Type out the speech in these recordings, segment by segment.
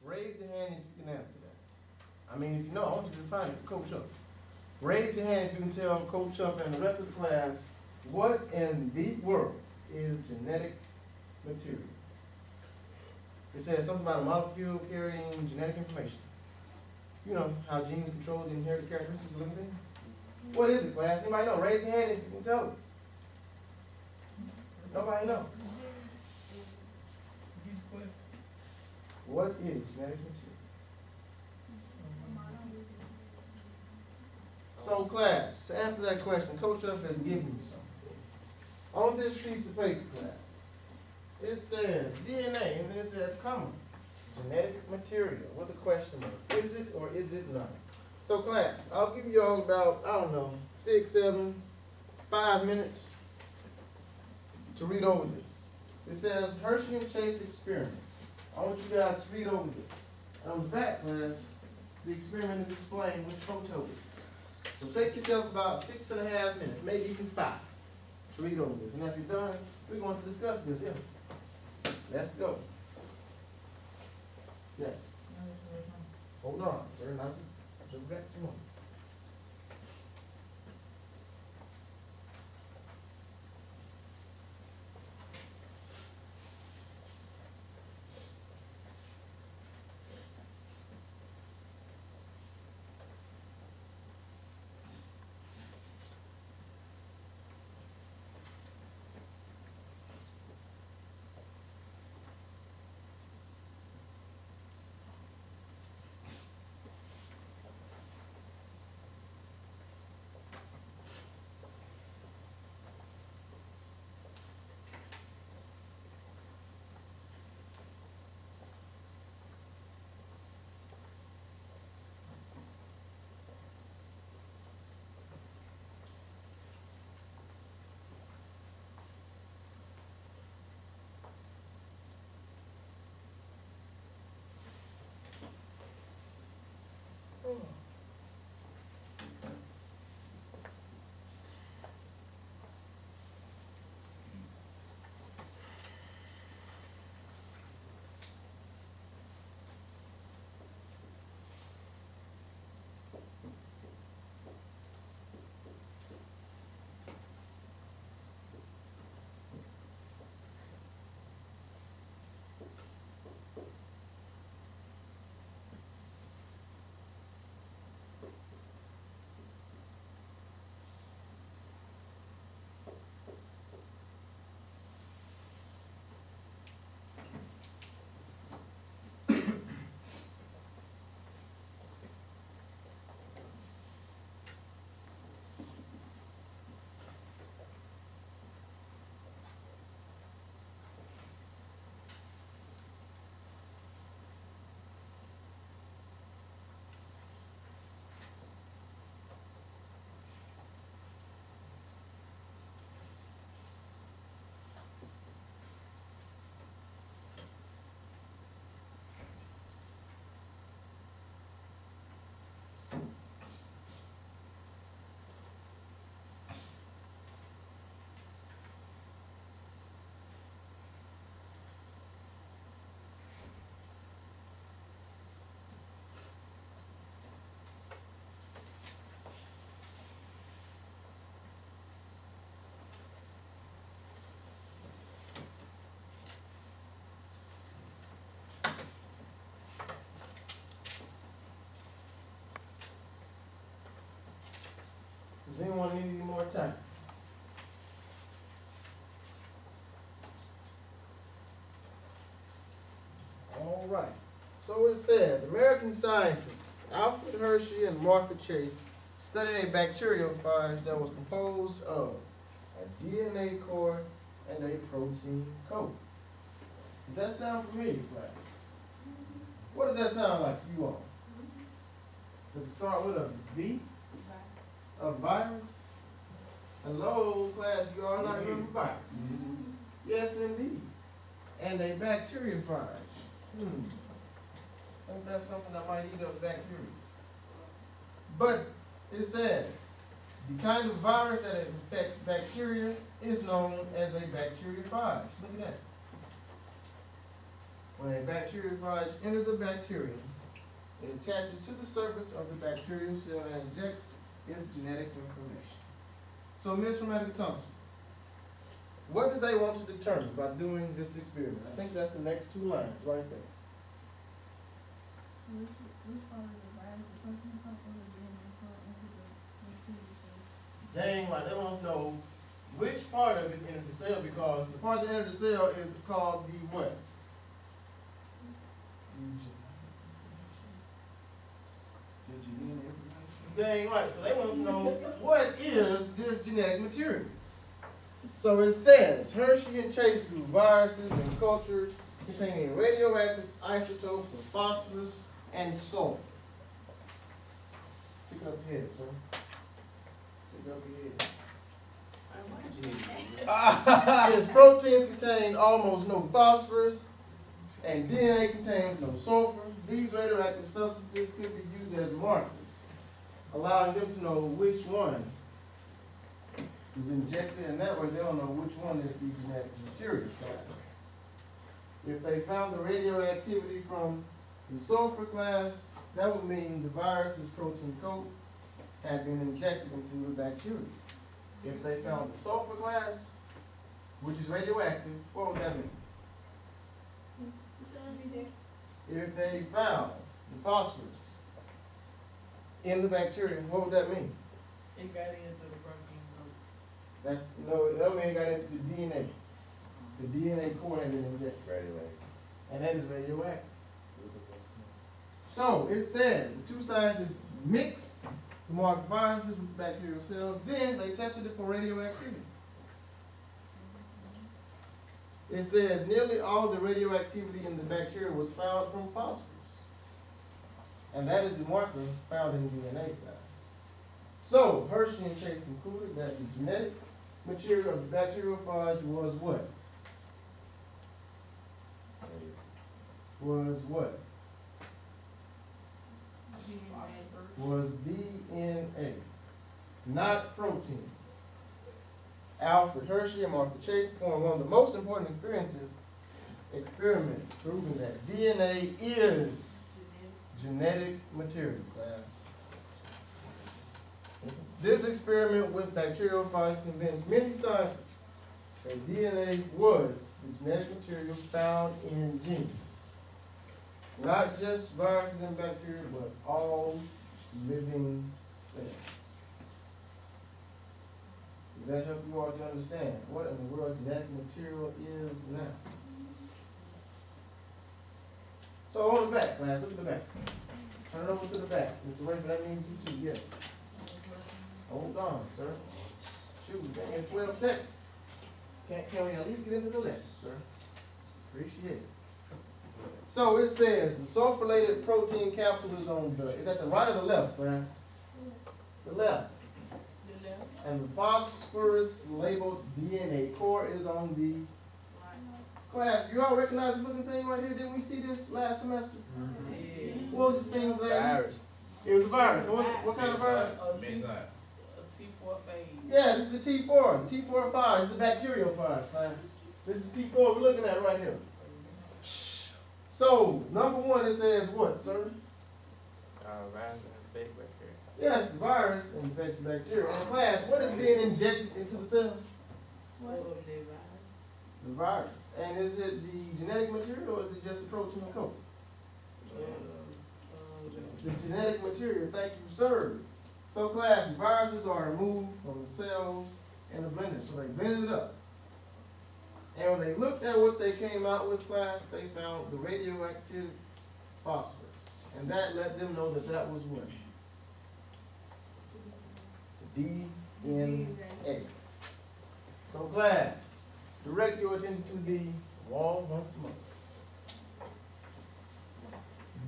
Raise your hand if you can answer that. I mean, if you know, I want you to define it for Coach Huff. Raise your hand if you can tell Coach Huff and the rest of the class what in the world is genetic material. It says something about a molecule carrying genetic information. You know how genes control the inherited characteristics of living things? What is it, class? Anybody know? Raise your hand if you can tell us. Nobody know. What is genetic material? So, class, to answer that question, Coach Huff has given you something. On this piece of paper, class, it says DNA, and it says comma, genetic material, with a question mark. Is it or is it not? So, class, I'll give you all about, I don't know, 6, 7, 5 minutes to read over this. It says Hershey and Chase experiment. I want you guys to read over this. And on the back, class, the experiment is explained with photos. So take yourself about 6.5 minutes, maybe even 5, to read over this. And after you're done, we're going to discuss this here. Let's go. Yes. Hold on, sir. Not this direct moment. Does anyone need any more time? All right. So it says, American scientists Alfred Hershey and Martha Chase studied a bacteriophage that was composed of a DNA core and a protein coat. Does that sound familiar, class? What does that sound like to you all? Does it start with a V? A virus? Hello, class, you all not remember virus? Yes, indeed. And a bacteriophage. I think that's something that might eat up bacteria. But it says, the kind of virus that infects bacteria is known as a bacteriophage. Look at that. When a bacteriophage enters a bacterium, it attaches to the surface of the bacterium cell and injects its genetic information. So, Ms. Romantica Thompson, what did they want to determine by doing this experiment? I think that's the next 2 lines right there. Dang right, they want to know which part of it entered the cell, because the part that entered the cell is called the what? Dang right, so they want to know what is this genetic material. So it says Hershey and Chase grew viruses and cultures containing radioactive isotopes of phosphorus and sulfur. Pick up your head, sir. Pick up your head. Since proteins contain almost no phosphorus and DNA contains no sulfur, these radioactive substances could be used as markers, allowing them to know which one is injected, and that way they'll know which one is the genetic material class. If they found the radioactivity from the sulfur class, that would mean the virus's protein coat had been injected into the bacteria. If they found the sulfur class, which is radioactive, what would that mean? If they found the phosphorus in the bacteria, what would that mean? It got into the protein coat. That's no, that mean it got into the DNA. The DNA core had been injected. Radioactive. And that is radioactive. So it says the 2 scientists mixed the marked viruses with bacterial cells, then they tested it for radioactivity. It says nearly all the radioactivity in the bacteria was found from phosphorus. And that is the marker found in DNA class. So Hershey and Chase concluded that the genetic material of the bacteriophage was what? Was what? Was DNA, not protein. Alfred Hershey and Martha Chase performed one of the most important experiments proving that DNA is genetic material class. This experiment with bacteriophage convinced many scientists that DNA was the genetic material found in genes. Not just viruses and bacteria, but all living cells. Does that help you all to understand what in the world genetic material is now? So on the back, class, look at the back. Turn it over to the back. Mr. Rayford, that means you too, yes. Hold on, sir. Shoot, we got 12 seconds. Can we at least get into the lesson, sir? Appreciate it. So it says the sulfur-related protein capsule is at the right or the left, class? The left. The left. And the phosphorus labeled DNA core is on the class. You all recognize this looking thing right here? Didn't we see this last semester? Yeah. What was this thing? Virus. It was a virus. So what kind of virus? A T4 phase. Yeah, this is the T4. The T4 phage. It's a bacteriophage, class. This is T4 we're looking at right here. So, number 1, it says what, sir? Virus infects bacteria. Yes, the virus infects bacteria. And class, what is being injected into the cell? What? The virus. And is it the genetic material or is it just the protein coat? The genetic material, thank you, sir. So class, viruses are removed from the cells in the blender. So they blended it up. And when they looked at what they came out with, class, they found the radioactive phosphorus. And that let them know that that was what? DNA. So class, direct your attention to the wall once more.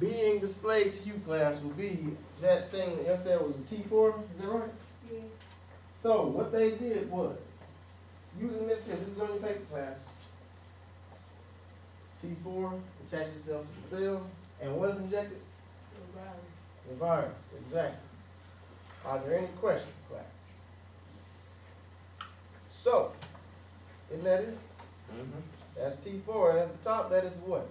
Being displayed to you, class, will be that thing that you said was a T4, is that right? Yeah. So what they did was, using this here, this is on your paper, class. T4 attaches itself to the cell, and what is injected? The virus, exactly. Are there any questions, class? So, isn't that it? That's T4, and at the top, that is what?